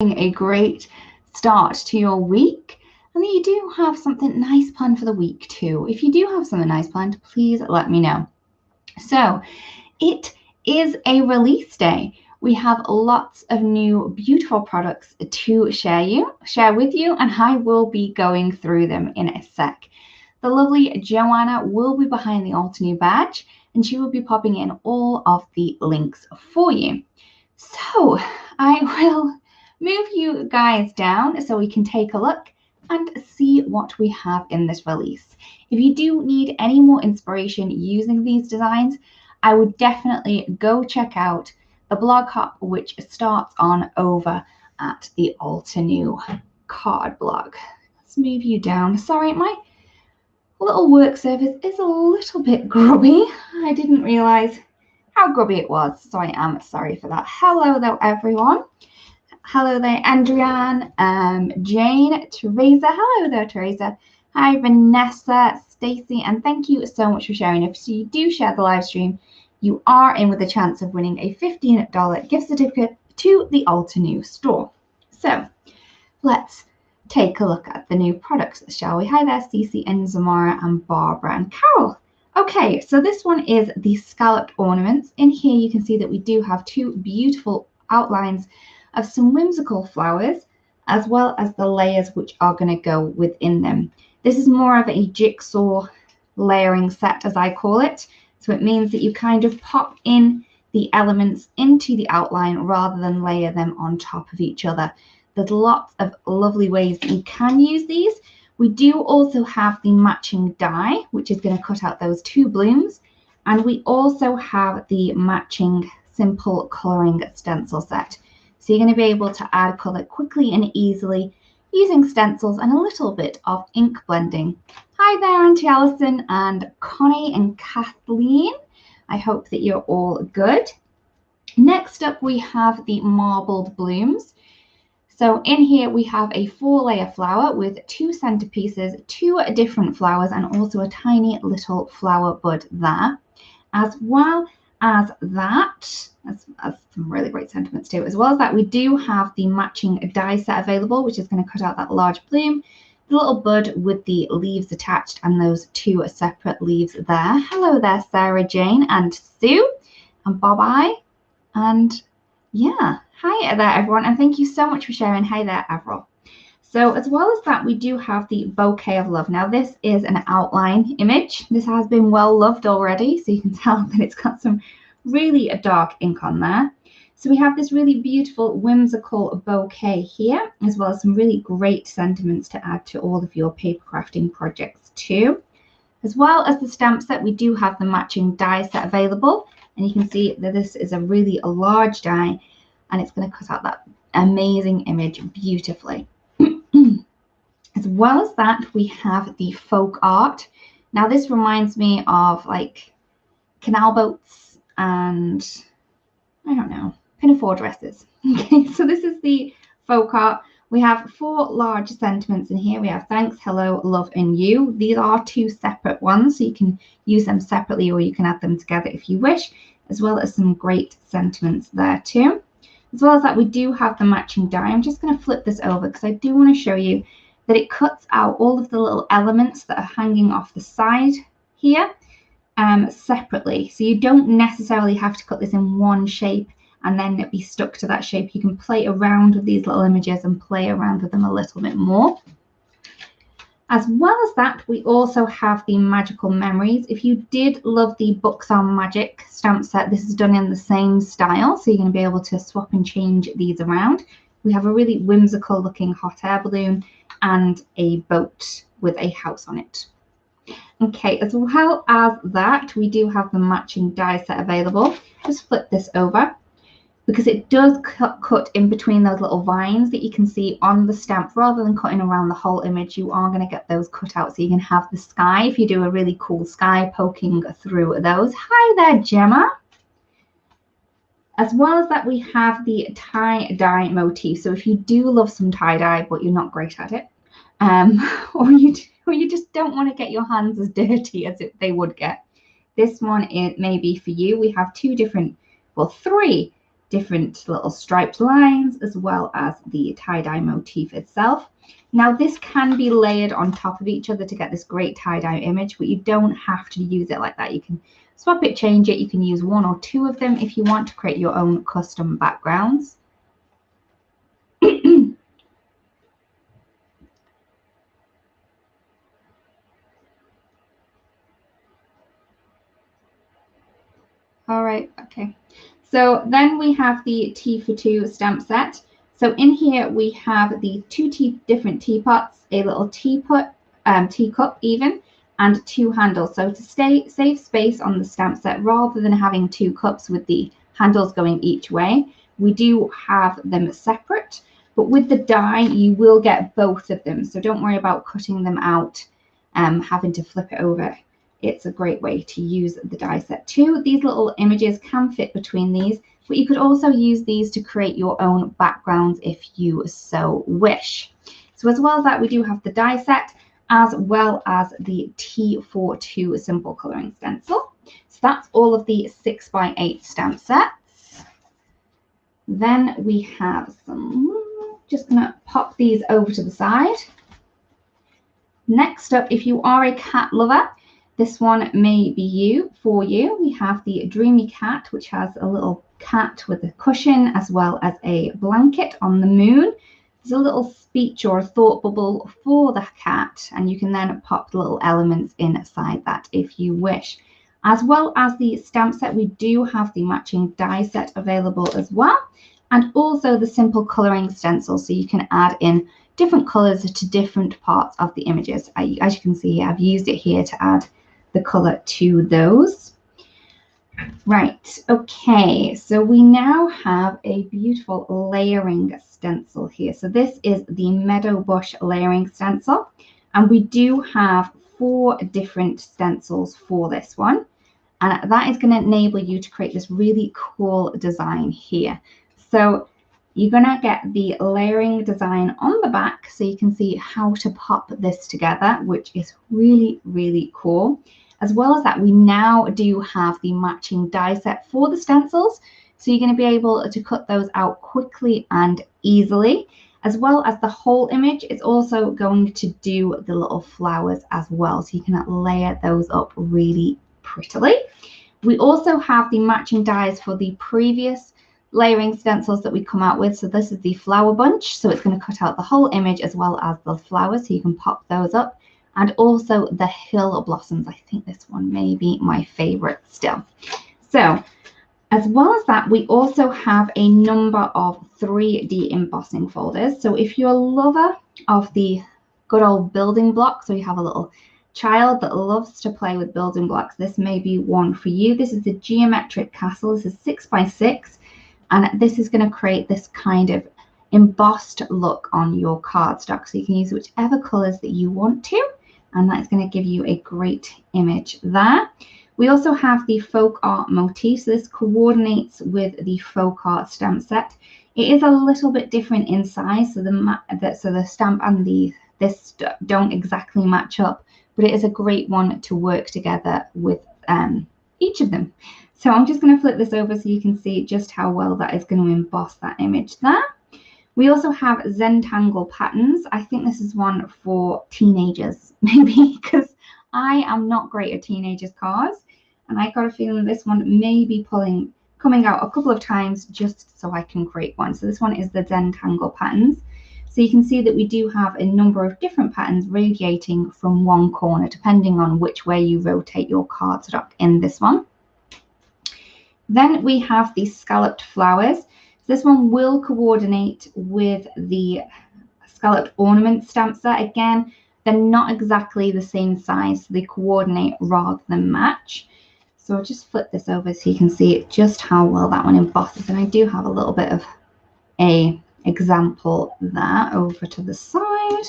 a great start to your week and that you do have something nice planned for the week too. If you do have something nice planned, please let me know. So it is a release day. We have lots of new beautiful products to share with you, and I will be going through them in a sec. The lovely Joanna will be behind the Alter New badge, and she will be popping in all of the links for you. So I will move you guys down so we can take a look and see what we have in this release. If you do need any more inspiration using these designs, I would definitely go check out the blog hop, which starts on over at the Alter New card blog. Let's move you down. Sorry, my little work surface is a little bit grubby. I didn't realize how grubby it was, so I am sorry for that. Hello though, everyone. Hello there, Andrian, Jane, Teresa. Hello there, Teresa. Hi, Vanessa, Stacy, and thank you so much for sharing. If you do share the live stream, you are in with a chance of winning a $15 gift certificate to the Alter New store. So let's take a look at the new products, shall we? Hi there, Cece and Zamara and Barbara and Carol. Okay, so this one is the Scalloped Ornaments. In here, you can see that we do have two beautiful outlines of some whimsical flowers, as well as the layers which are going to go within them. This is more of a jigsaw layering set, as I call it. So it means that you kind of pop in the elements into the outline rather than layer them on top of each other. There's lots of lovely ways that you can use these. We do also have the matching die, which is going to cut out those two blooms. And we also have the matching simple colouring stencil set. So you're going to be able to add colour quickly and easily using stencils and a little bit of ink blending. Hi there, Auntie Alison and Connie and Kathleen. I hope that you're all good. Next up, we have the marbled blooms. So in here, we have a 4-layer flower with 2 centerpieces, 2 different flowers, and also a tiny little flower bud there. As well as that, that's some really great sentiments too. As well as that, we do have the matching die set available, which is going to cut out that large bloom, the little bud with the leaves attached, and those 2 separate leaves there. Hello there, Sarah Jane and Sue and Bob-Eye. And yeah, hi there, everyone, and thank you so much for sharing. Hi there, Avril. So as well as that, we do have the Bouquet of Love. Now, this is an outline image. This has been well loved already, so you can tell that it's got some really dark ink on there. So we have this really beautiful whimsical bouquet here, as well as some really great sentiments to add to all of your paper crafting projects too. As well as the stamp set, we do have the matching die set available. And you can see that this is a really large die, and it's going to cut out that amazing image beautifully. As well as that, we have the folk art. Now, this reminds me of like canal boats and, I don't know, pinafore dresses. Okay, so this is the folk art. We have 4 large sentiments in here. We have thanks, hello, love, and you. These are 2 separate ones, so you can use them separately or you can add them together if you wish, as well as some great sentiments there too. As well as that, we do have the matching die. I'm just going to flip this over because I do want to show you that it cuts out all of the little elements that are hanging off the side here separately. So you don't necessarily have to cut this in one shape and then be stuck to that shape. You can play around with these little images and play around with them a little bit more. As well as that, we also have the Magical Memories. If you did love the Books on Magic stamp set, this is done in the same style, so you're going to be able to swap and change these around. We have a really whimsical looking hot air balloon and a boat with a house on it. Okay, as well as that, we do have the matching die set available. Just flip this over because it does cut in between those little vines that you can see on the stamp. Rather than cutting around the whole image, you are going to get those cut out so you can have the sky if you do a really cool sky poking through those. Hi there, Gemma. As well as that, we have the tie-dye motif. So if you do love some tie-dye, but you're not great at it, or you just don't want to get your hands as dirty as they would get, this one may be for you. We have 2 different, well, 3 different little striped lines, as well as the tie-dye motif itself. Now this can be layered on top of each other to get this great tie-dye image, but you don't have to use it like that. You can swap it, change it. You can use one or two of them if you want to create your own custom backgrounds. All right, okay. So then we have the tea for two stamp set. So in here we have the two different teapots, a little teacup even, and two handles. So to save space on the stamp set, rather than having two cups with the handles going each way, we do have them separate. But with the die, you will get both of them. So don't worry about cutting them out, having to flip it over. It's a great way to use the die set too. These little images can fit between these, but you could also use these to create your own backgrounds if you so wish. So as well as that, we do have the die set as well as the T42 simple coloring stencil. So that's all of the 6x8 stamp sets. Then we have some, just gonna pop these over to the side. Next up, if you are a cat lover, this one may be for you. We have the Dreamy Cat, which has a little cat with a cushion as well as a blanket on the moon. There's a little speech or a thought bubble for the cat, and you can then pop the little elements inside that if you wish. As well as the stamp set, we do have the matching die set available as well, and also the simple coloring stencil, so you can add in different colors to different parts of the images. As you can see, I've used it here to add the color to those. Right, okay, so we now have a beautiful layering stencil here. So this is the Meadow Bush layering stencil, and we do have 4 different stencils for this one, and that is going to enable you to create this really cool design here. So you're going to get the layering design on the back, so you can see how to pop this together, which is really, really cool. As well as that, we now do have the matching die set for the stencils, so you're going to be able to cut those out quickly and easily. As well as the whole image, it's also going to do the little flowers as well, so you can layer those up really prettily. We also have the matching dies for the previous layering stencils that we come out with. So this is the flower bunch, so it's going to cut out the whole image as well as the flowers, so you can pop those up. And also the hill blossoms. I think this one may be my favorite still. So as well as that, we also have a number of 3D embossing folders. So if you're a lover of the good old building blocks, so you have a little child that loves to play with building blocks, this may be one for you. This is the Geometric Castle. This is 6x6, and this is going to create this kind of embossed look on your cardstock. So you can use whichever colors that you want to, and that's going to give you a great image there. We also have the folk art motif. So this coordinates with the folk art stamp set. It is a little bit different in size, so the stamp and this don't exactly match up, but it is a great one to work together with each of them. So I'm just going to flip this over so you can see just how well that is going to emboss that image there. We also have Zentangle Patterns. I think this is one for teenagers, maybe, because I am not great at teenagers' cards, and I got a feeling this one may be coming out a couple of times just so I can create one. So this one is the Zentangle Patterns. So you can see that we do have a number of different patterns radiating from one corner, depending on which way you rotate your cardstock in this one. Then we have the Scalloped Flowers. This one will coordinate with the Scalloped Ornaments stamp set. Again, they're not exactly the same size, so they coordinate rather than match. So I'll just flip this over so you can see just how well that one embosses. And I do have a little bit of an example there over to the side.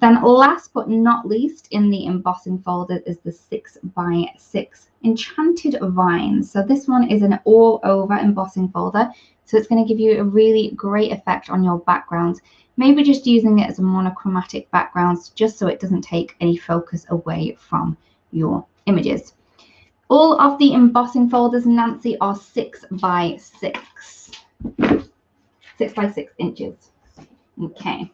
Then last but not least in the embossing folder is the 6x6 Enchanted Vines. So this one is an all over embossing folder. So it's going to give you a really great effect on your backgrounds. Maybe just using it as a monochromatic background just so it doesn't take any focus away from your images. All of the embossing folders, Nancy, are 6 by 6. 6 by 6 inches. Okay.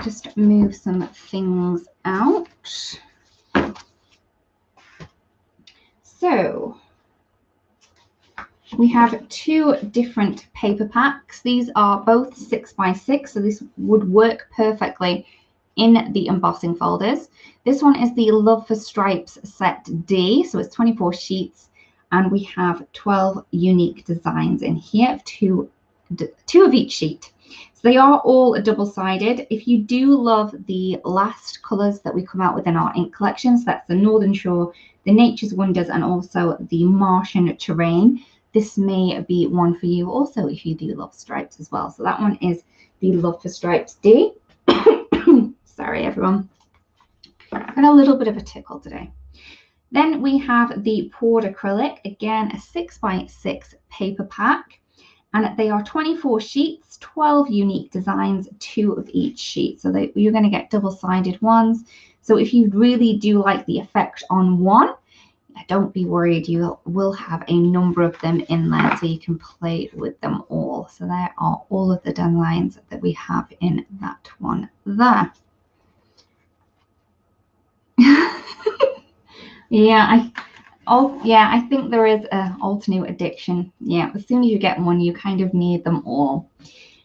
Just move some things out. So we have 2 different paper packs. These are both 6 by 6, so this would work perfectly in the embossing folders. This one is the Love for Stripes set D, so it's 24 sheets, and we have 12 unique designs in here, two of each sheet. So they are all double-sided. If you do love the last colours that we come out with in our ink collections, that's the Northern Shore, the Nature's Wonders, and also the Martian Terrain, this may be one for you also if you do love stripes as well. So that one is the Love for Stripes D. Sorry, everyone. Got a little bit of a tickle today. Then we have the Poured Acrylic, again, a 6 by 6 paper pack. And they are 24 sheets, 12 unique designs, 2 of each sheet. So you're going to get double-sided ones. So if you really do like the effect on one, don't be worried, you will have a number of them in there so you can play with them all. So there are all of the designs that we have in that one there. Yeah, I think there is an alternate addiction. Yeah, as soon as you get one, you kind of need them all.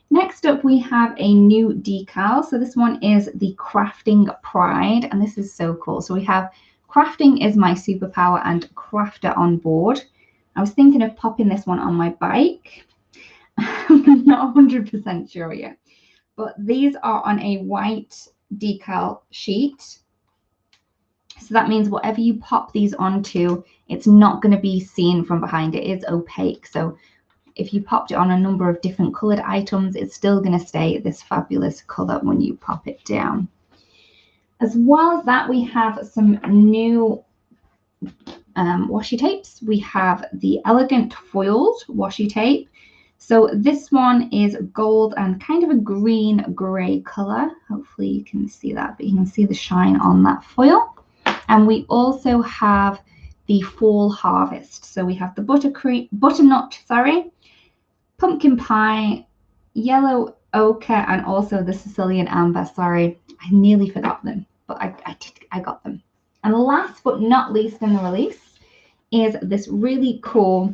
Next up, we have a new decal. So this one is the Crafting Pride, and this is so cool. So we have Crafting is my superpower and Crafter on board. I was thinking of popping this one on my bike. I'm not 100% sure yet. But these are on a white decal sheet. So that means whatever you pop these onto, it's not going to be seen from behind. It is opaque. So if you popped it on a number of different colored items, it's still going to stay this fabulous color when you pop it down. As well as that, we have some new washi tapes. We have the Elegant Foiled washi tape. So this one is gold and kind of a green gray color. Hopefully you can see that, but you can see the shine on that foil. And we also have the Fall Harvest. So we have the butternut, pumpkin pie, yellow ochre, and also the Sicilian amber. Sorry, I nearly forgot them, but I got them. And last but not least in the release is this really cool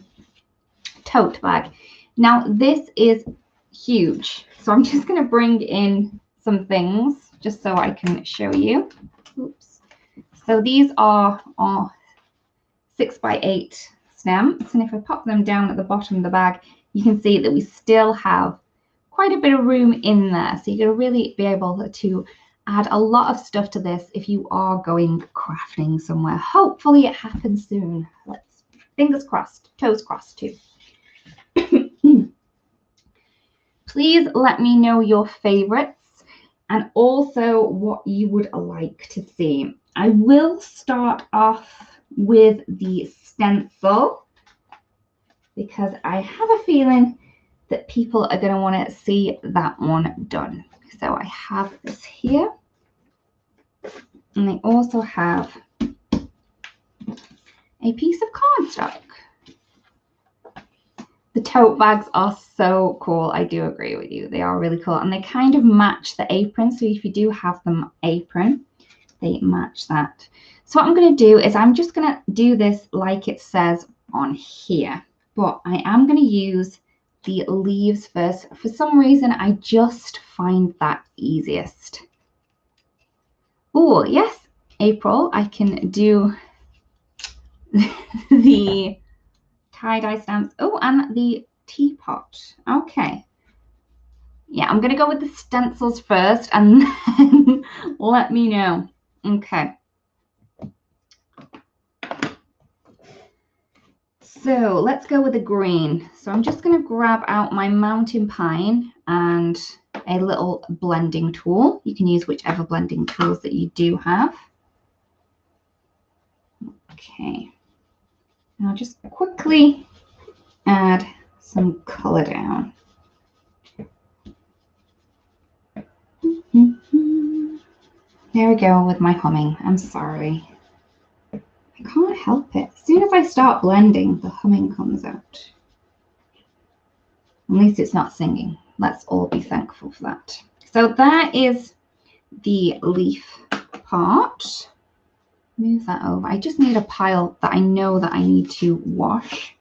tote bag. Now this is huge, so I'm just going to bring in some things just so I can show you. Oops. So these are 6 by 8 stamps, and if I pop them down at the bottom of the bag, you can see that we still have quite a bit of room in there. So you're going to really be able to add a lot of stuff to this if you are going crafting somewhere. Hopefully it happens soon. Let's fingers crossed, toes crossed too. Please let me know your favorites and also what you would like to see. I will start off with the stencil because I have a feeling that people are going to want to see that one done. So I have this here, and I also have a piece of cardstock. The tote bags are so cool. I do agree with you. They are really cool, and they kind of match the apron. So if you do have them apron, they match that. So what I'm going to do is I'm just going to do this like it says on here, but I am going to use the leaves first. For some reason, I just find that easiest. Oh, yes, April, I can do the tie-dye stamps. Oh, and the teapot. Okay. Yeah, I'm going to go with the stencils first and then let me know. Okay. So let's go with the green. So I'm just going to grab out my mountain pine and a little blending tool. You can use whichever blending tools that you do have. Okay. And I'll just quickly add some color down. There we go with my humming. I'm sorry. I can't help it. As soon as I start blending, the humming comes out. At least it's not singing. Let's all be thankful for that. So there is the leaf part. Move that over. I just need a pile that I know that I need to wash.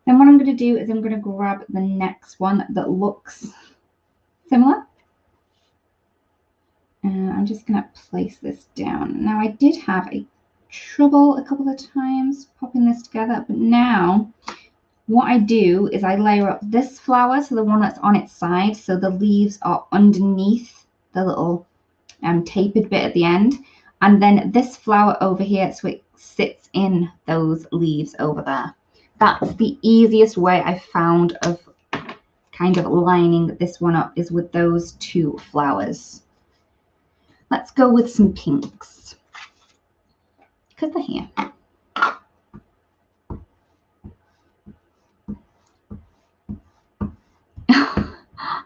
Then what I'm going to do is I'm going to grab the next one that looks similar. And I'm just going to place this down. Now I did have trouble a couple of times popping this together, but now what I do is I layer up this flower, so the one that's on its side, so the leaves are underneath the little tapered bit at the end, and then this flower over here, so it sits in those leaves over there. That's the easiest way I found of kind of lining this one up, is with those two flowers. Let's go with some pinks, because they're here.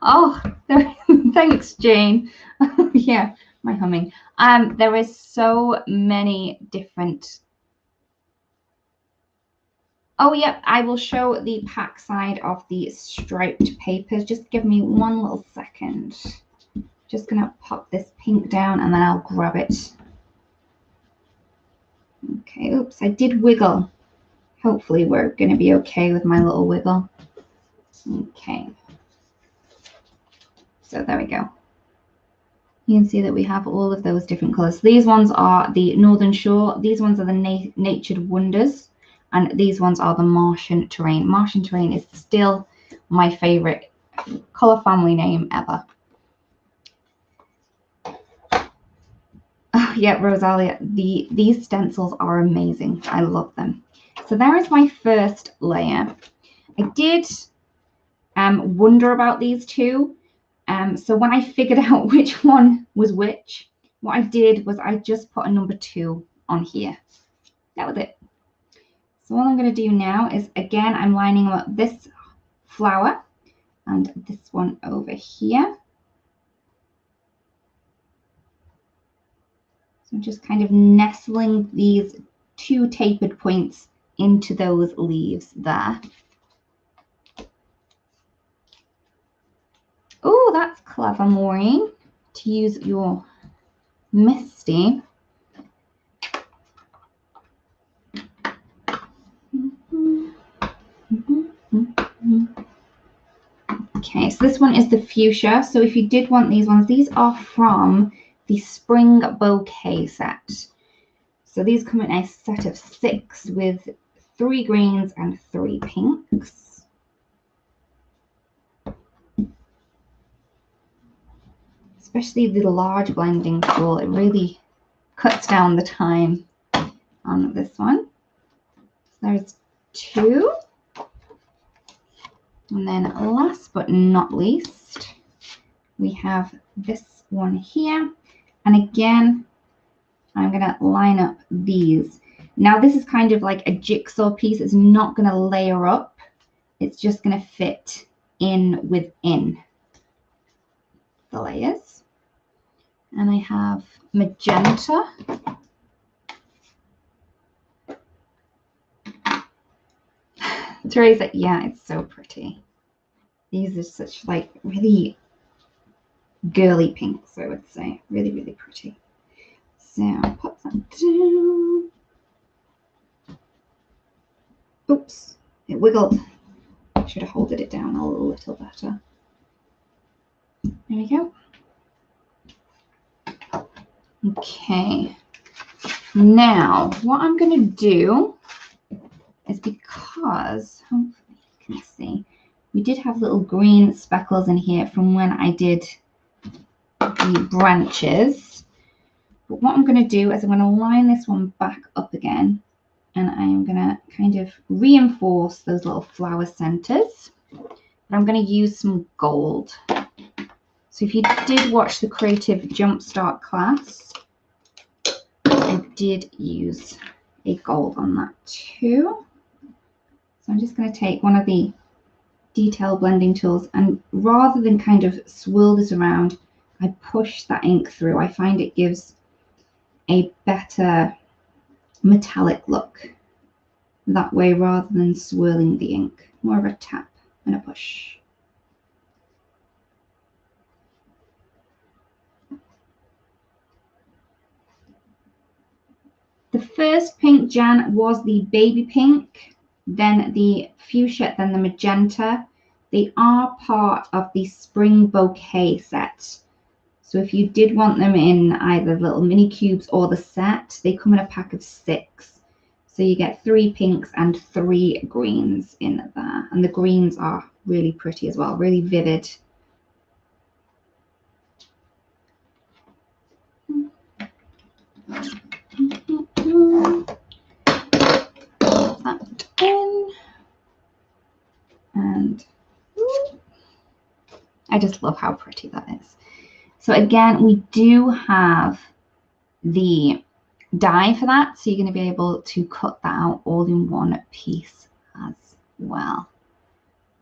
Oh, thanks, Jane. Yeah, my humming. There is so many different. Oh, yep, I will show the pack side of the striped papers. Just give me one little second. Just gonna pop this pink down and then I'll grab it. Okay, oops, I did wiggle. Hopefully we're gonna be okay with my little wiggle. Okay. So there we go. You can see that we have all of those different colors. These ones are the Northern Shore. These ones are the Natured Wonders. And these ones are the Martian Terrain. Martian Terrain is still my favorite color family name ever. Oh, yeah, Rosalia, these stencils are amazing. I love them. So there is my first layer. I did wonder about these two. So when I figured out which one was which, what I did was I just put a number 2 on here. That was it. So what I'm going to do now is, again, I'm lining up this flower and this one over here. So I'm just kind of nestling these 2 tapered points into those leaves there. Oh, that's clever, Maureen, to use your Misty. Okay, so this one is the fuchsia. So if you did want these ones, these are from the Spring Bouquet set. So these come in a set of 6 with 3 greens and 3 pinks. Especially the large blending tool, it really cuts down the time on this one. So there's 2. And then last but not least, we have this one here. And again, I'm going to line up these. Now this is kind of like a jigsaw piece. It's not going to layer up. It's just going to fit in within the layers. And I have magenta. Teresa, yeah, it's so pretty. These are such like really girly pinks, I would say. Really, really pretty. So I'll pop that down. Oops, it wiggled. I should have holded it down a little better. There we go. Okay. Now, what I'm going to do is, because hopefully you can see, we did have little green speckles in here from when I did the branches. But what I'm going to do is I'm going to line this one back up again, and I'm going to kind of reinforce those little flower centers. But I'm going to use some gold. So if you did watch the Creative Jumpstart class, I did use a gold on that too. So I'm just going to take one of the detail blending tools, and rather than kind of swirl this around, I push that ink through. I find it gives a better metallic look that way rather than swirling the ink. More of a tap and a push. The first pink, Jan, was the baby pink, then the fuchsia, then the magenta. They are part of the spring bouquet set. So if you did want them in either little mini cubes or the set, they come in a pack of 6. So you get 3 pinks and 3 greens in there. And the greens are really pretty as well, really vivid. That in. And I just love how pretty that is. So again, we do have the die for that, so you're going to be able to cut that out all in one piece as well.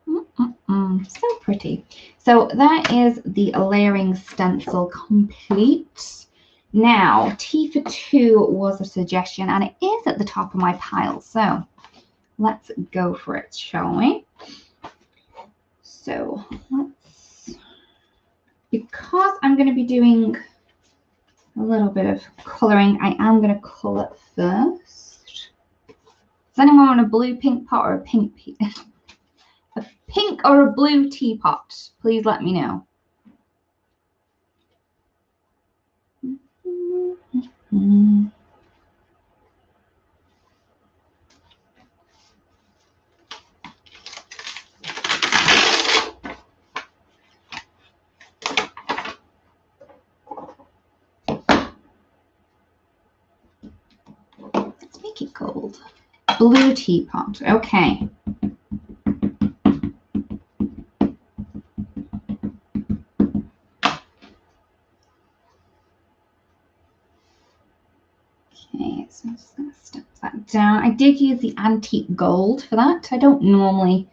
So pretty. So that is the layering stencil complete. Now, T for 2 was a suggestion, and it is at the top of my pile. So let's go for it, shall we? So let's, because I'm going to be doing a little bit of colouring, I am going to colour first. Does anyone want a blue pink pot or a pink a pink or a blue teapot? Please let me know. Let's make it gold. Blue teapot. Okay. So I'm just going to step that down. I did use the antique gold for that. I don't normally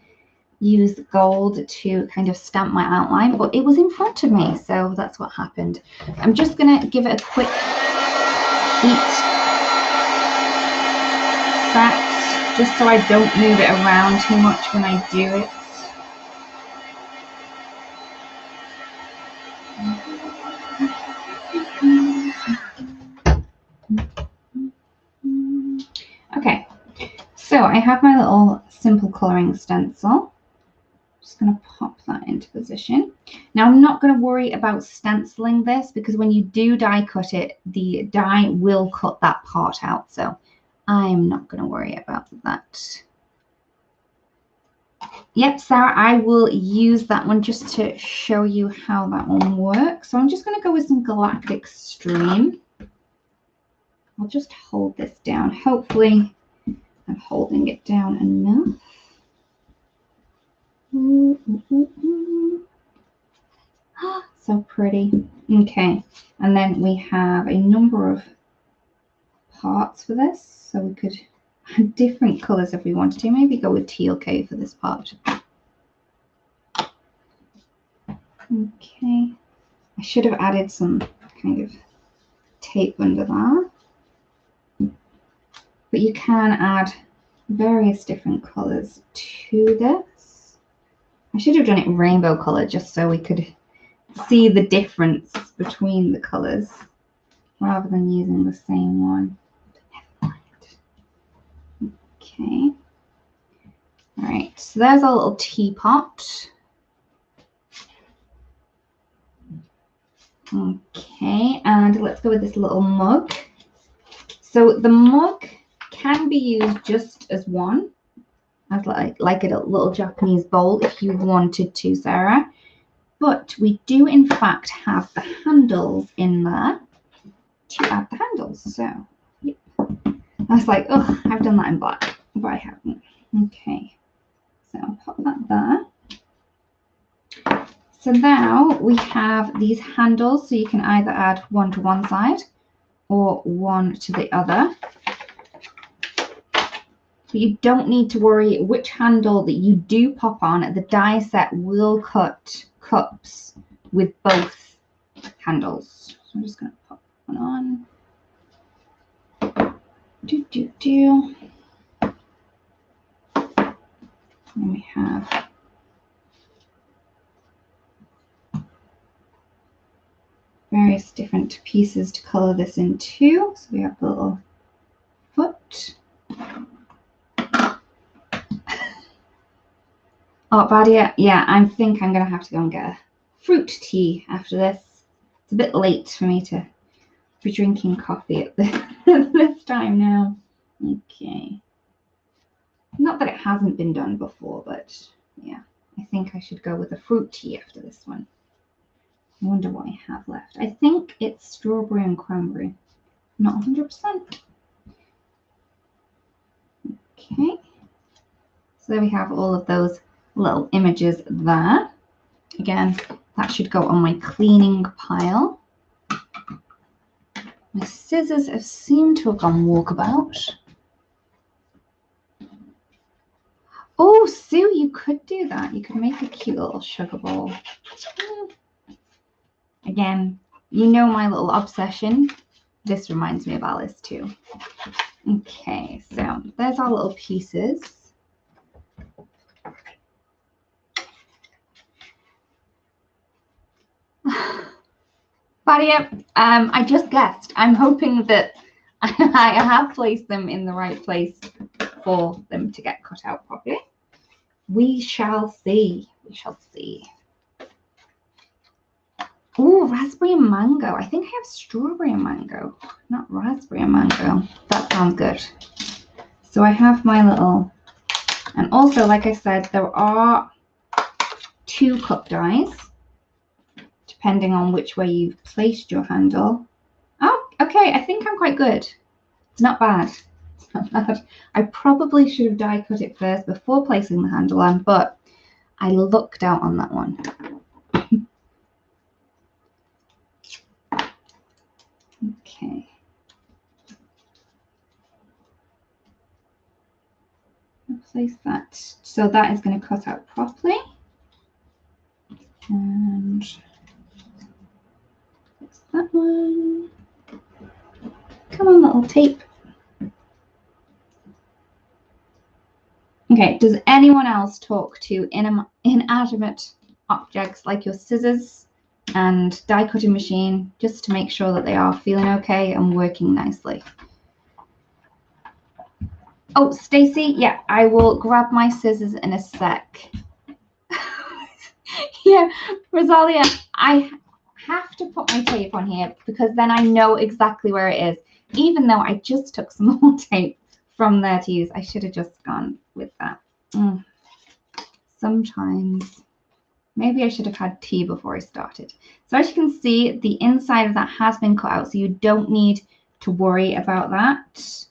use gold to kind of stamp my outline, but it was in front of me, so that's what happened. I'm just going to give it a quick heat set, just so I don't move it around too much when I do it. Okay, so I have my little simple colouring stencil. Just going to pop that into position. Now I'm not going to worry about stenciling this because when you do die cut it, the die will cut that part out. So I'm not going to worry about that. Yep, Sarah, I will use that one just to show you how that one works. So I'm just going to go with some Galactic Stream. I'll just hold this down. Hopefully I'm holding it down enough. So pretty. Okay, and then we have a number of parts for this, so we could have different colors if we wanted to. Maybe go with teal K for this part. Okay, I should have added some kind of tape under that, but you can add various different colors to this. I should have done it rainbow color just so we could see the difference between the colors rather than using the same one. Okay. All right, so there's our little teapot. Okay, and let's go with this little mug. So the mug can be used just as one, as like a little Japanese bowl if you wanted to, Sarah. But we do in fact have the handles in there to add the handles. So yep. I was like, oh, I've done that in black, but I haven't. Okay, so I'll pop that there. So now we have these handles, so you can either add one to one side or one to the other. But you don't need to worry which handle that you do pop on. The die set will cut cups with both handles. So I'm just going to pop one on. And we have various different pieces to color this in too. So we have the little foot. Oh, Badia, yeah, I think I'm gonna have to go and get a fruit tea after this. It's a bit late for me to be drinking coffee at this time now. Okay. Not that it hasn't been done before, but yeah, I think I should go with a fruit tea after this one. I wonder what I have left. I think it's strawberry and cranberry. Not 100%. Okay. So there we have all of those little images there. Again, that should go on my cleaning pile. My scissors have seemed to have gone walkabout. Oh, Sue, you could do that. You could make a cute little sugar bowl. Again, you know my little obsession. This reminds me of Alice too. Okay, so there's our little pieces. Badia, I just guessed. I'm hoping that I have placed them in the right place for them to get cut out properly. We shall see. We shall see. Oh, raspberry and mango. I think I have strawberry and mango, not raspberry and mango. That sounds good. So I have my little, and also, like I said, there are 2 cup dies, depending on which way you've placed your handle. Oh, okay, I think I'm quite good. It's not bad. It's not bad. I probably should have die cut it first before placing the handle on, but I lucked out on that one. Okay. I'll place that. So that is going to cut out properly. And fix that one. Come on, little tape. Okay, does anyone else talk to inanimate objects like your scissors and die cutting machine just to make sure that they are feeling okay and working nicely? Oh, Stacy, yeah, I will grab my scissors in a sec. Yeah, Rosalia, I have to put my tape on here because then I know exactly where it is. Even though I just took some more tape from there to use, I should have just gone with that. Sometimes, maybe I should have had tea before I started. So as you can see, the inside of that has been cut out, so you don't need to worry about that.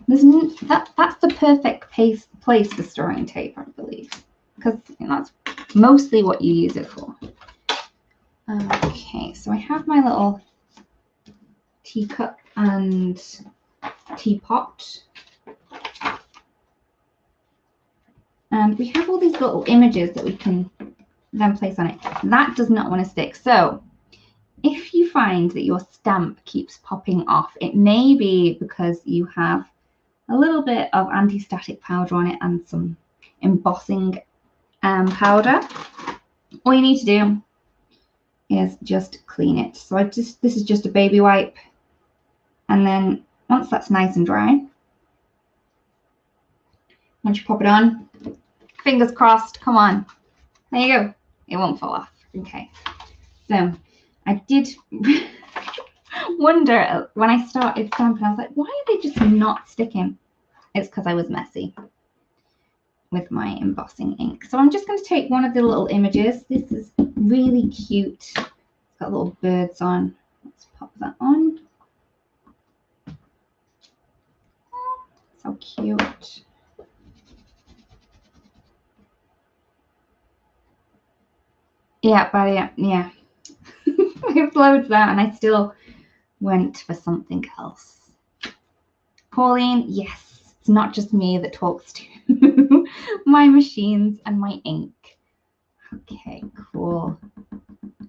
That's the perfect place for storing tape, I believe, because that's mostly what you use it for. Okay, so I have my little teacup and teapot, and we have all these little images that we can then place on it. That does not want to stick. So if you find that your stamp keeps popping off, it may be because you have a little bit of anti-static powder on it and some embossing powder. All you need to do is just clean it. So this is just a baby wipe, and then once that's nice and dry, once you pop it on, fingers crossed, come on, there you go, it won't fall off. Okay, so I did wonder when I started stamping, I was like, why are they just not sticking? It's because I was messy with my embossing ink. So I'm just going to take one of the little images. This is really cute. It's got little birds on. Let's pop that on. Oh, so cute. Yeah, but yeah. I uploaded that and I still went for something else. Pauline, yes, it's not just me that talks to my machines and my ink. Okay, cool.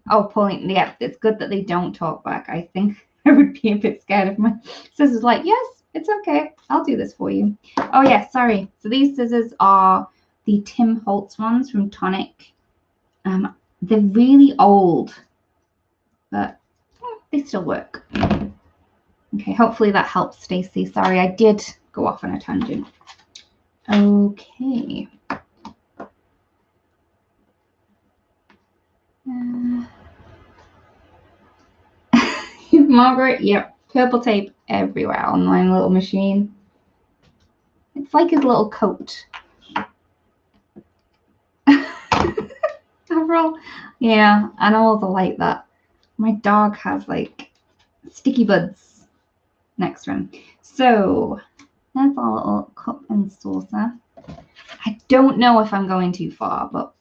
Oh, Pauline, yeah, it's good that they don't talk back. I think I would be a bit scared if my scissors like, yes, it's okay. I'll do this for you. Oh, yeah, sorry. So these scissors are the Tim Holtz ones from Tonic. They're really old, but they still work. Okay, hopefully that helps, Stacey. Sorry, I did go off on a tangent. Okay. Margaret, yep, purple tape everywhere on my little machine. It's like his little coat. Avril, yeah, animals are like that. My dog has like sticky buds next to him. So that's our little cup and saucer. I don't know if I'm going too far, but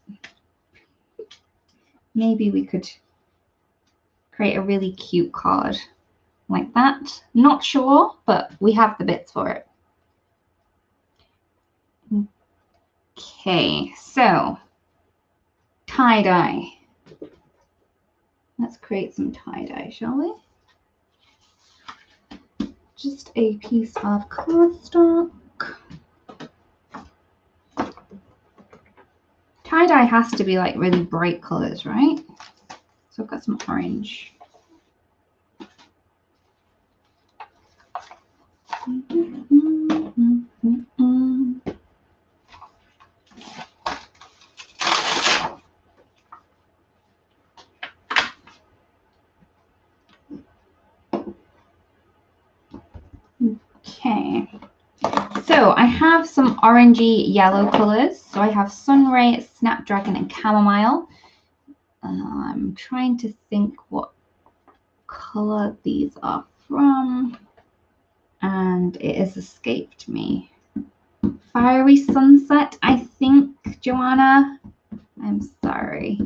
maybe we could create a really cute card like that. Not sure, but we have the bits for it. Okay, so tie-dye. Let's create some tie-dye, shall we? Just a piece of cardstock. Tie-dye has to be like really bright colors, right? So I've got some orange. Okay, so I have some orangey yellow colors. So I have Sunray, Snapdragon, and Chamomile. I'm trying to think what color these are from, and it has escaped me. Fiery Sunset, I think, Joanna. I'm sorry.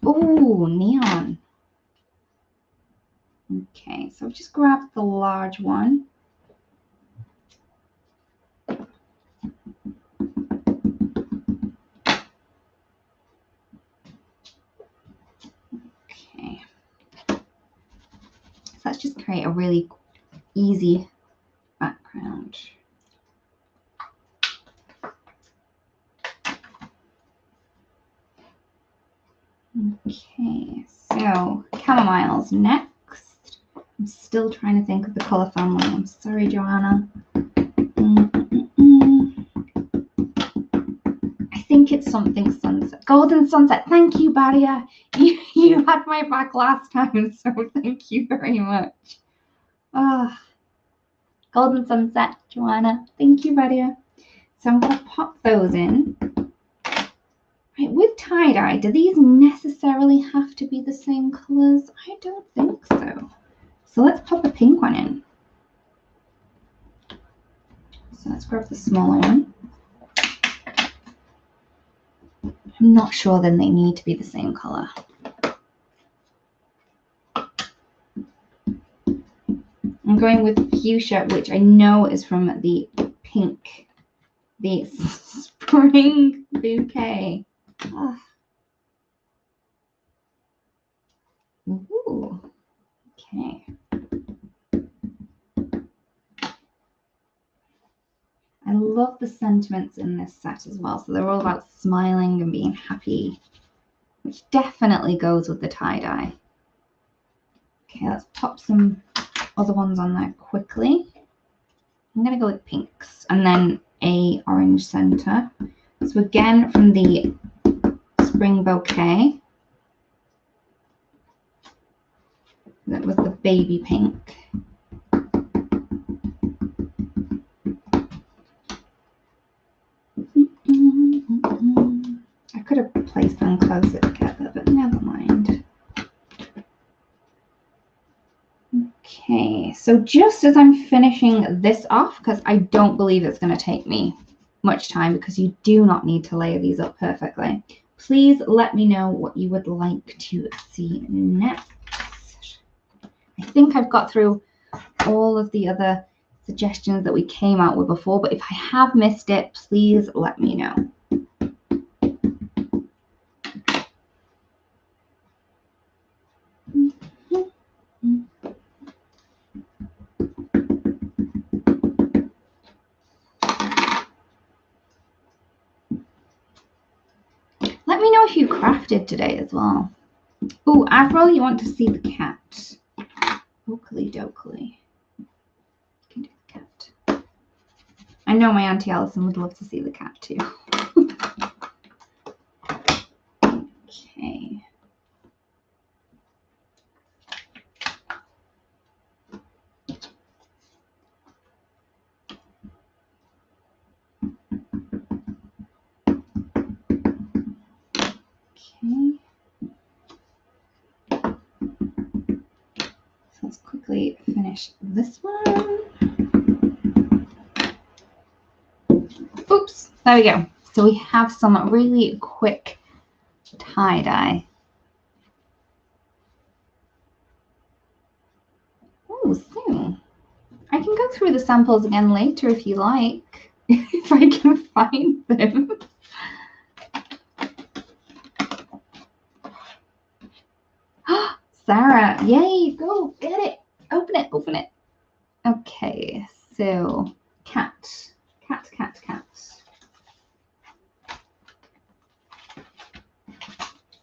Oh, neon. Okay, so I've just grabbed the large one. Okay. So let's just create a really easy background. Okay, so Chamomile's next. I'm still trying to think of the color family. I'm sorry, Joanna. I think it's something sunset. Golden Sunset. Thank you, Badia. You had my back last time, so thank you very much. Golden Sunset, Joanna. Thank you, Badia. So I'm going to pop those in. Right, with tie-dye, do these necessarily have to be the same colors? I don't think so. So let's pop a pink one in. So let's grab the smaller one. I'm not sure then they need to be the same color. I'm going with fuchsia, which I know is from the pink, the spring bouquet. Oh. Ooh. Okay. I love the sentiments in this set as well. So they're all about smiling and being happy, which definitely goes with the tie-dye. Okay, let's pop some other ones on there quickly. I'm going to go with pinks and then a orange center. So again, from the spring bouquet, that was the baby pink. I could have placed them closer together, but never mind. Okay, so just as I'm finishing this off, because I don't believe it's going to take me much time because you do not need to layer these up perfectly, please let me know what you would like to see next. I think I've got through all of the other suggestions that we came out with before, but if I have missed it, please let me know. Let me know if you crafted today as well. Oh, Avril, you want to see the cat? Oakley dokley. You can do the cat. I know my Auntie Alison would love to see the cat too. Okay. Okay. So let's quickly finish this one. Oops, there we go. So we have some really quick tie-dye. Oh, so I can go through the samples again later if you like, if I can find them. Sarah, yay, go get it. Open it, open it. Okay, so cat.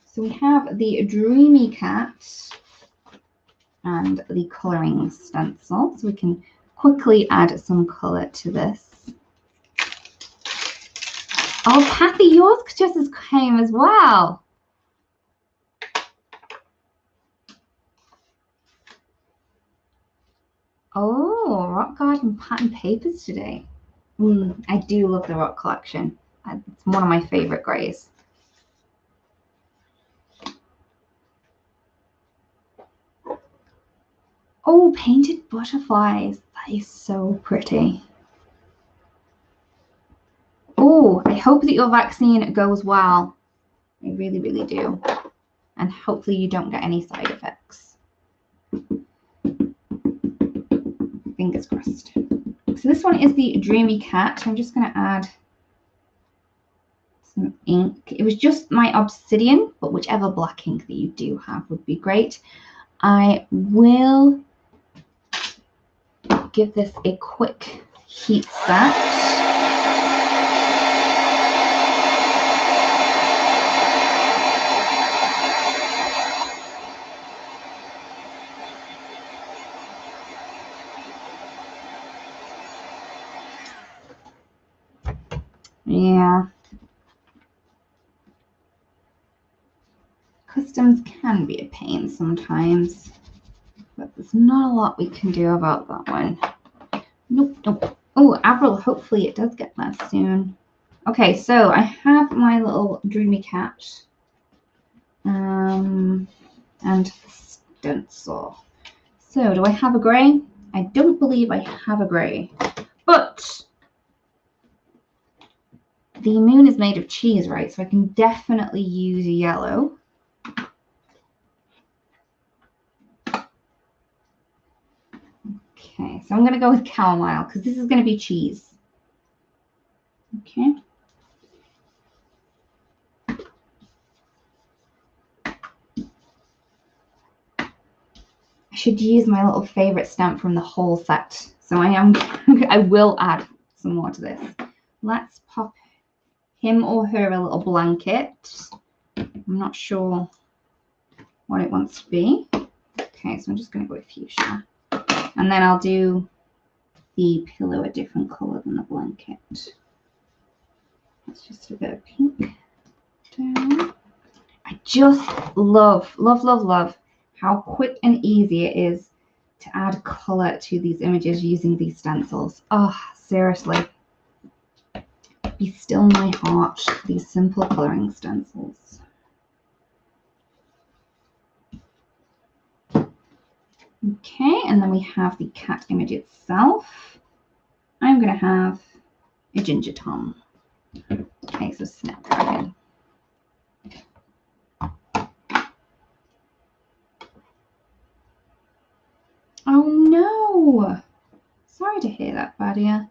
So we have the Dreamy Cat and the colouring stencil. So we can quickly add some colour to this. Oh, Kathy, yours just came as well. Oh, Rock Garden pattern papers today. I do love the Rock collection. It's one of my favourite greys. Oh, painted butterflies. That is so pretty. Oh, I hope that your vaccine goes well. I really, really do. And hopefully you don't get any side effects. Fingers crossed. So this one is the Dreamy Cat. I'm just going to add some ink. It was just my Obsidian, but whichever black ink that you do have would be great. I will give this a quick heat set. Yeah. Customs can be a pain sometimes, but there's not a lot we can do about that one. Nope, nope. Oh, Avril, hopefully it does get there soon. Okay, so I have my little Dreamy Cat and stencil. So do I have a grey? I don't believe I have a grey, but the moon is made of cheese, right? So I can definitely use a yellow. Okay, so I'm going to go with chamomile because this is going to be cheese. Okay. I should use my little favorite stamp from the whole set. So I will add some more to this. Let's pop him or her a little blanket. I'm not sure what it wants to be. Okay, so I'm just going to go with fuchsia. And then I'll do the pillow a different color than the blanket. That's just a bit of pink down. I just love how quick and easy it is to add color to these images using these stencils. Oh, seriously. Be still my heart, these simple coloring stencils. Okay, and then we have the cat image itself. I'm going to have a ginger tom. Okay, so Snapdragon. Oh no! Sorry to hear that, Badia.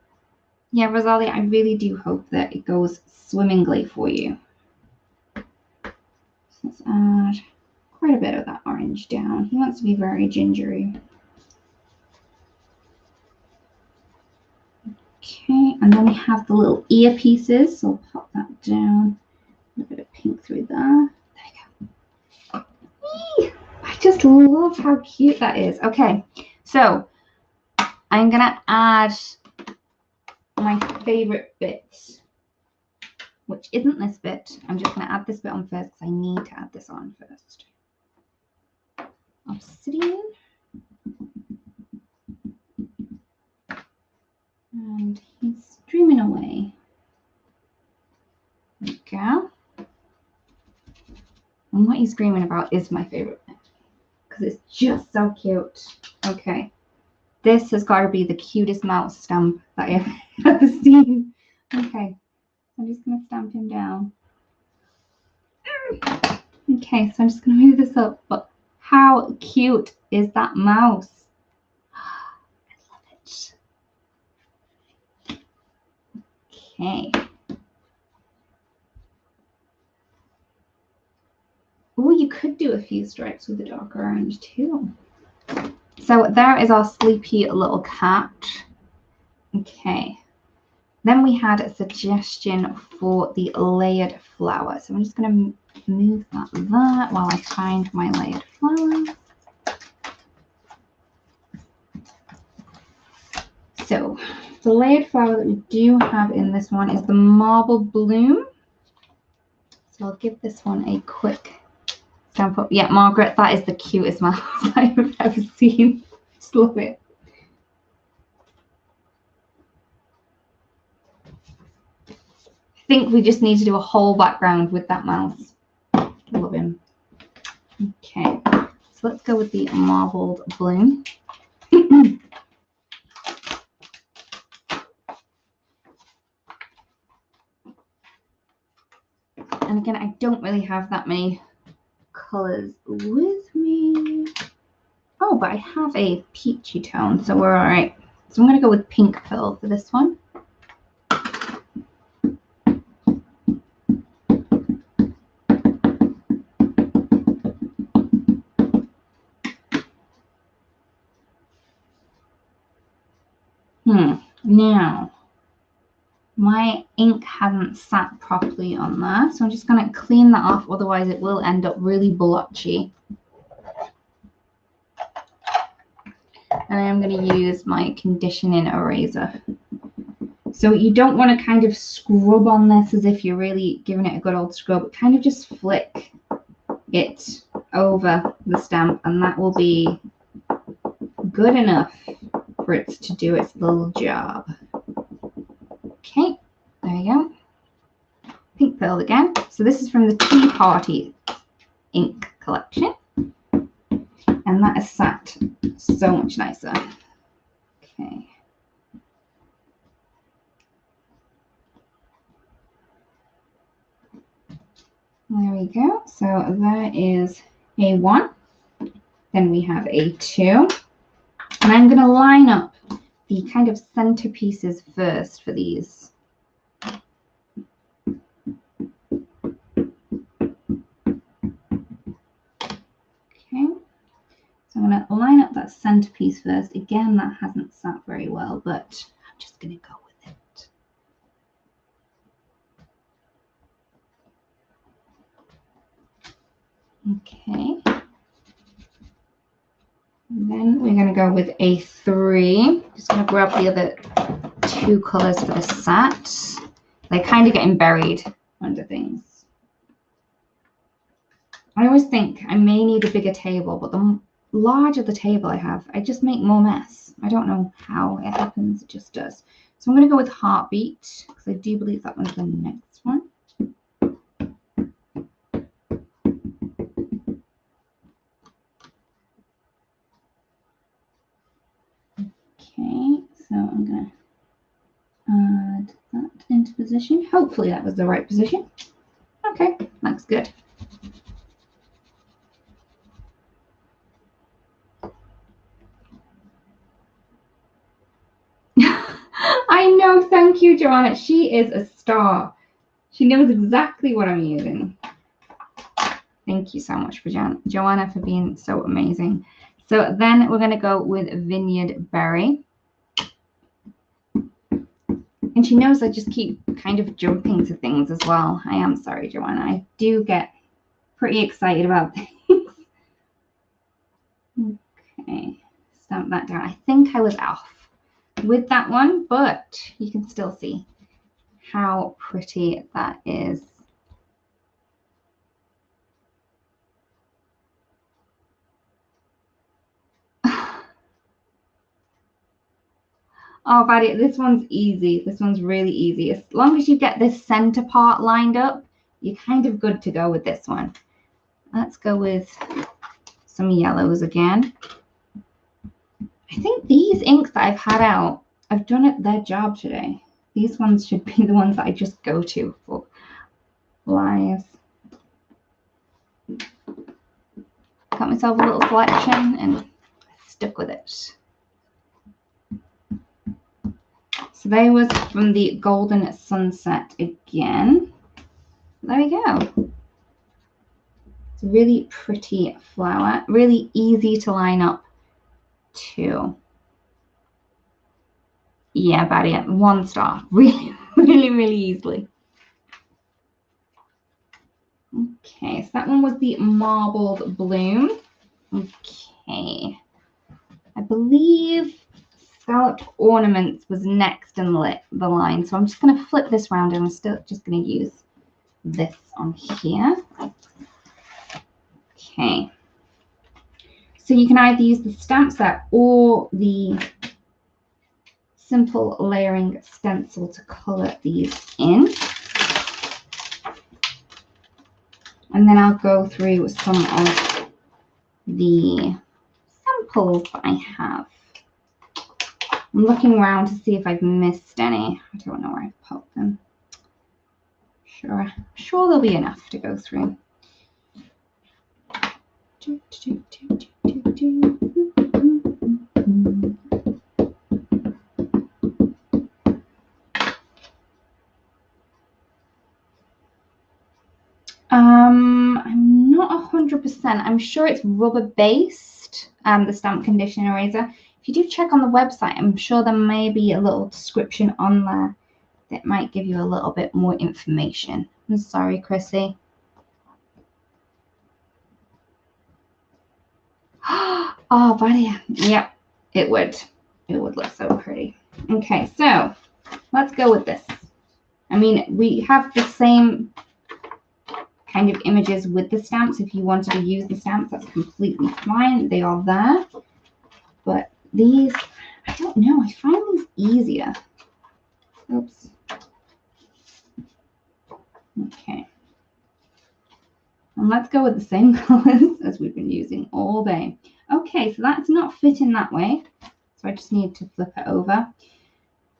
Yeah, Rosalia, I really do hope that it goes swimmingly for you. So let's add quite a bit of that orange down. He wants to be very gingery. Okay, and then we have the little earpieces, so I'll pop that down. A bit of pink through there. There you go. Eee! I just love how cute that is. Okay, so I'm gonna add my favorite bit, which isn't this bit. I'm just gonna add this bit on first because I need to add this on first. Obsidian. And he's streaming away. There we go. And what he's screaming about is my favorite bit because it's just so cute. Okay. This has got to be the cutest mouse stamp that I've ever seen. Okay. I'm just going to stamp him down. Okay, so I'm just going to move this up. But how cute is that mouse? I love it. Okay. Oh, you could do a few stripes with the dark orange too. So there is our sleepy little cat. Okay. Then we had a suggestion for the layered flower. So I'm just going to move that there while I find my layered flower. So the layered flower that we do have in this one is the Marble Bloom. So I'll give this one a quick stamp up. Yeah, Margaret, that is the cutest mouse I've ever seen. Just love it. I think we just need to do a whole background with that mouse. Love him. Okay, so let's go with the Marbled Bloom. And again, I don't really have that many colors with me. Oh, but I have a peachy tone, so we're all right. So I'm going to go with Pink Pearl for this one. Now, my ink hasn't sat properly on there, so I'm just going to clean that off, otherwise it will end up really blotchy. And I'm going to use my conditioning eraser. So you don't want to kind of scrub on this as if you're really giving it a good old scrub. Kind of just flick it over the stamp, and that will be good enough for it to do its little job. Okay, there you go. Pink Pearl again. So this is from the Tea Party ink collection. And that is sat so much nicer. Okay. There we go. So that is a 1. Then we have a 2. And I'm going to line up the kind of centerpieces first for these. Okay. So I'm going to line up that centerpiece first. Again, that hasn't sat very well, but I'm just going to go with it. Okay. And then we're going to go with a 3. Just going to grab the other 2 colors for the set. They're kind of getting buried under things. I always think I may need a bigger table, but the larger the table I have, I just make more mess. I don't know how it happens, it just does. So I'm going to go with Heartbeat, because I do believe that one's the next one. Okay, so I'm going to add that into position. Hopefully that was the right position. Okay, looks good. I know, thank you, Joanna. She is a star. She knows exactly what I'm using. Thank you so much for Joanna for being so amazing. So then we're going to go with Vineyard Berry. And she knows I just keep kind of jumping to things as well. I am sorry, Joanna. I do get pretty excited about things. Okay, stamp that down. I think I was off with that one, but you can still see how pretty that is. Oh, Buddy, this one's easy. This one's really easy. As long as you get this center part lined up, you're kind of good to go with this one. Let's go with some yellows again. I think these inks that I've had out, I've done their job today. These ones should be the ones that I just go to for lives. Got myself a little selection and stuck with it. So they was from the Golden Sunset again. There we go. It's a really pretty flower, really easy to line up too. Yeah, Buddy, 1 star. Really, really easily. Okay, so that one was the Marbled Bloom. Okay. I believe Scalloped Ornaments was next in the line. So I'm just going to flip this round and I'm still just going to use this on here. Okay. So you can either use the stamp set or the simple layering stencil to color these in. And then I'll go through some of the samples that I have. I'm looking around to see if I've missed any. I don't know where I've put them. Sure there'll be enough to go through. I'm not 100%. I'm sure it's rubber based, the stamp condition eraser. If you do check on the website, I'm sure there may be a little description on there that might give you a little bit more information. I'm sorry, Chrissy. Oh, buddy. Yep, it would. It would look so pretty. Okay, so let's go with this. I mean, we have the same kind of images with the stamps. If you wanted to use the stamps, that's completely fine. They are there. But these, I don't know. I find these easier. Oops. Okay. And let's go with the same colors as we've been using all day. Okay, so that's not fitting that way. So I just need to flip it over.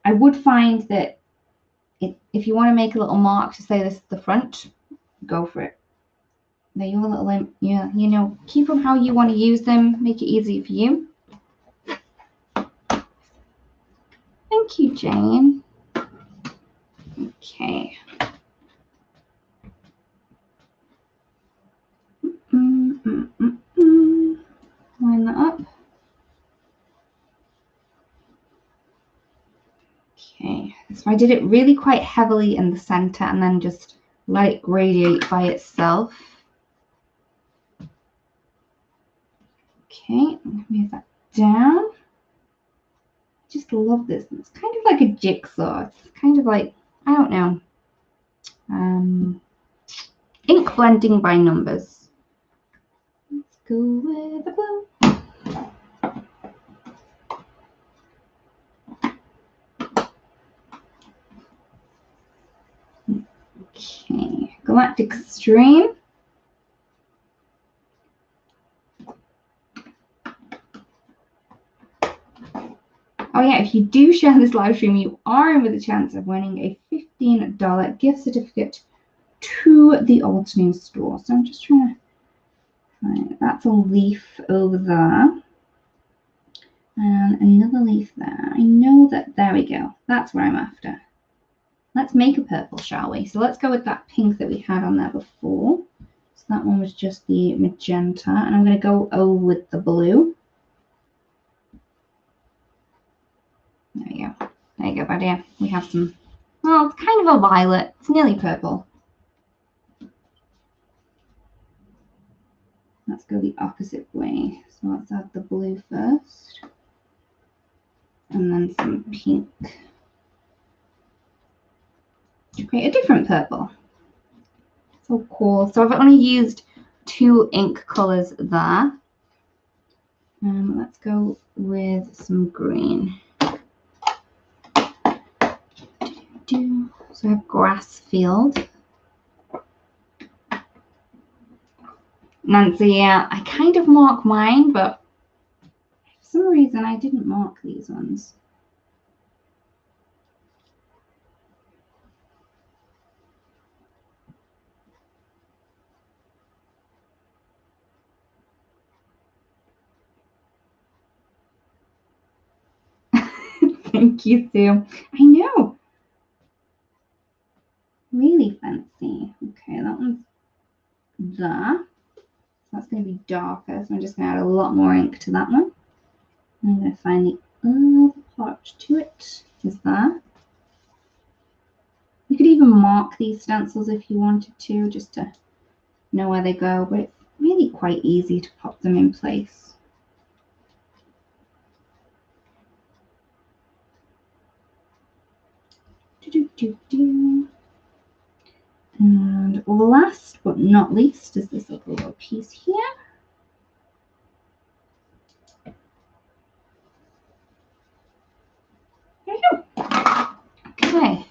I would find that if you want to make a little mark to say this is the front, go for it. They're your little, yeah, you know, keep them how you want to use them. Make it easy for you. Thank you, Jane. Okay. Line that up. Okay, so I did it really quite heavily in the center and then just let it radiate by itself. Okay, I'm gonna move that down. Just love this. It's kind of like a jigsaw. It's kind of like, I don't know, ink blending by numbers. Let's go with the blue. Okay, Galactic Stream. Oh yeah, if you do share this live stream, you are in with a chance of winning a $15 gift certificate to the Old New store. So I'm just trying to find, that's a leaf over there. And another leaf there. I know that, there we go. That's what I'm after. Let's make a purple, shall we? So let's go with that pink that we had on there before. So that one was just the magenta. And I'm going to go over with the blue. There we go. There you go, buddy. We have some Well, it's kind of a violet. It's nearly purple. Let's go the opposite way. So let's add the blue first. And then some pink. To create a different purple. So cool. So I've only used 2 ink colors there. Let's go with some green. So I have grass field. Nancy, I kind of mark mine, but for some reason I didn't mark these ones. Thank you, Sue. I know. Really fancy. Okay, that one's there. So that's going to be darker. So I'm just going to add a lot more ink to that one. I'm going to find the other part to it. Is there. You could even mark these stencils if you wanted to, just to know where they go. But it's really quite easy to pop them in place. And last but not least is this little piece here. There you go. Okay.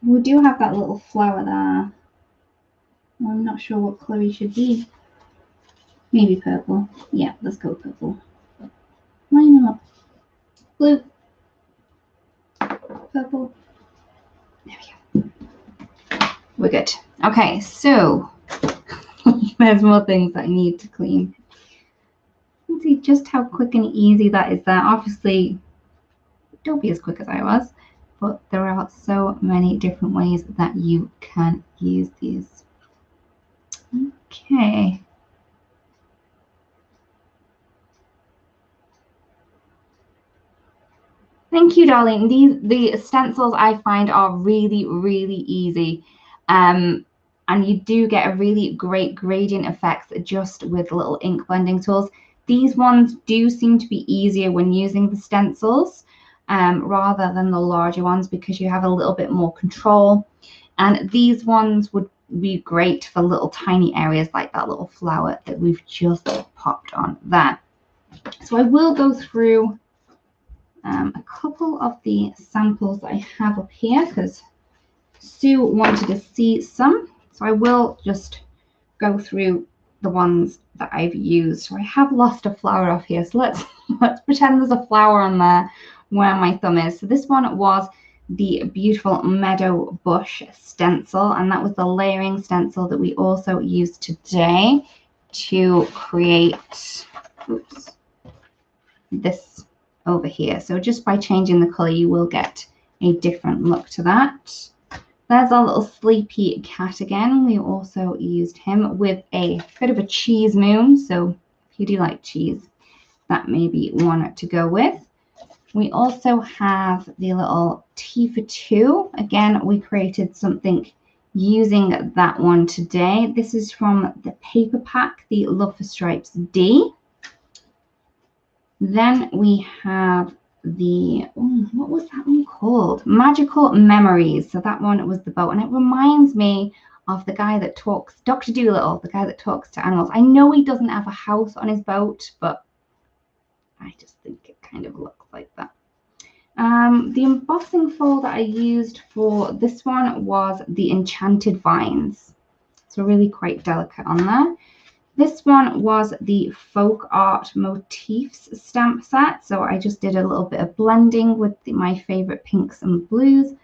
We do have that little flower there. I'm not sure what color he should be. Maybe purple. Yeah, let's go purple. Line them up. Blue. Purple. There we go. We're good. Okay, so there's more things that I need to clean. You can see just how quick and easy that is there. Obviously, don't be as quick as I was, but there are so many different ways that you can use these. Okay. Thank you, darling. The stencils I find are really, really easy. And you do get a really great gradient effects just with little ink blending tools. These ones do seem to be easier when using the stencils rather than the larger ones because you have a little bit more control. And these ones would be great for little tiny areas like that little flower that we've just popped on there. So I will go through a couple of the samples that I have up here because Sue wanted to see some. So I will just go through the ones that I've used. So I have lost a flower off here. So let's pretend there's a flower on there where my thumb is. So this one was the beautiful Meadow Bush stencil, and that was the layering stencil that we also used today to create this over here. So just by changing the color, you will get a different look to that. There's our little sleepy cat again. We also used him with a bit of a cheese moon. So if you do like cheese, that may be one to go with. We also have the little T for 2. Again, we created something using that one today. This is from the paper pack, the Love for Stripes D. Then we have the, what was that one called? Magical Memories. So that one was the boat. And it reminds me of the guy that talks, Dr. Dolittle, the guy that talks to animals. I know he doesn't have a house on his boat, but I just think it kind of looks like that. The embossing folder I used for this one was the Enchanted Vines. So really quite delicate on there. This one was the Folk Art Motifs stamp set. So I just did a little bit of blending with my favorite pinks and blues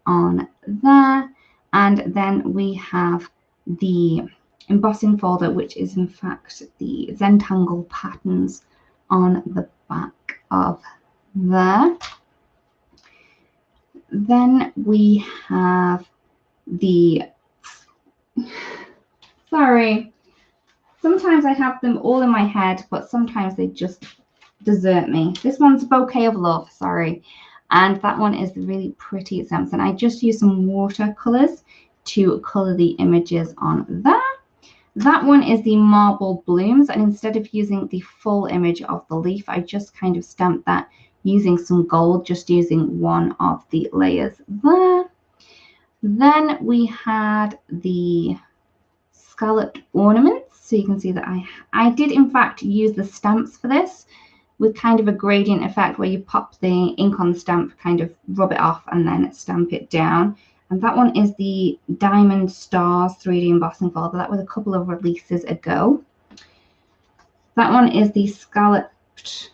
on there. And then we have the embossing folder, which is in fact the Zentangle Patterns on the back of there. Then we have the, sorry, sometimes I have them all in my head, but sometimes they just desert me. This one's Bouquet of Love, sorry. And that one is really pretty stems. And I just used some watercolors to color the images on there. That one is the Marble Blooms. And instead of using the full image of the leaf, I just kind of stamped that using some gold, just using one of the layers there. Then we had the Scalloped Ornaments. So you can see that I did in fact use the stamps for this with kind of a gradient effect where you pop the ink on the stamp, kind of rub it off and then stamp it down. And that one is the Diamond Stars 3D embossing folder. That was a couple of releases ago. That one is the Scalloped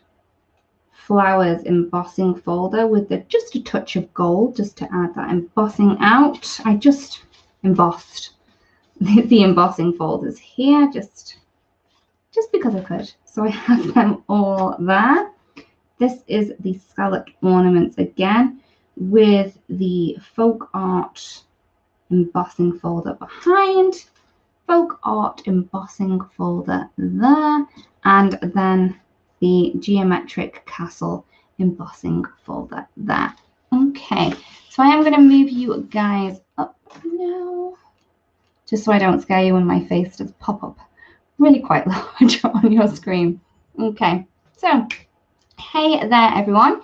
Flowers embossing folder with just a touch of gold, just to add that embossing out. I just embossed the embossing folders here, just because I could. So I have them all there. This is the Scalloped Ornaments again with the Folk Art embossing folder behind, Folk Art embossing folder there, and then the Geometric Castle embossing folder there. Okay, so I am going to move you guys up now, just so I don't scare you when my face does pop up really quite large on your screen. Okay, so hey there everyone.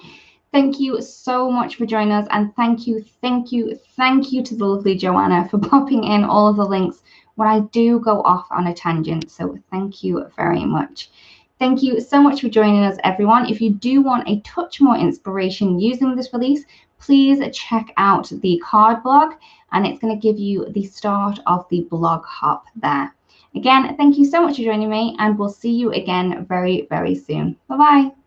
Thank you so much for joining us, and thank you to the lovely Joanna for popping in all of the links when I do go off on a tangent. So thank you very much. Thank you so much for joining us, everyone. If you do want a touch more inspiration using this release, please check out the card blog, and it's going to give you the start of the blog hop there. Again, thank you so much for joining me, and we'll see you again very, very soon. Bye-bye.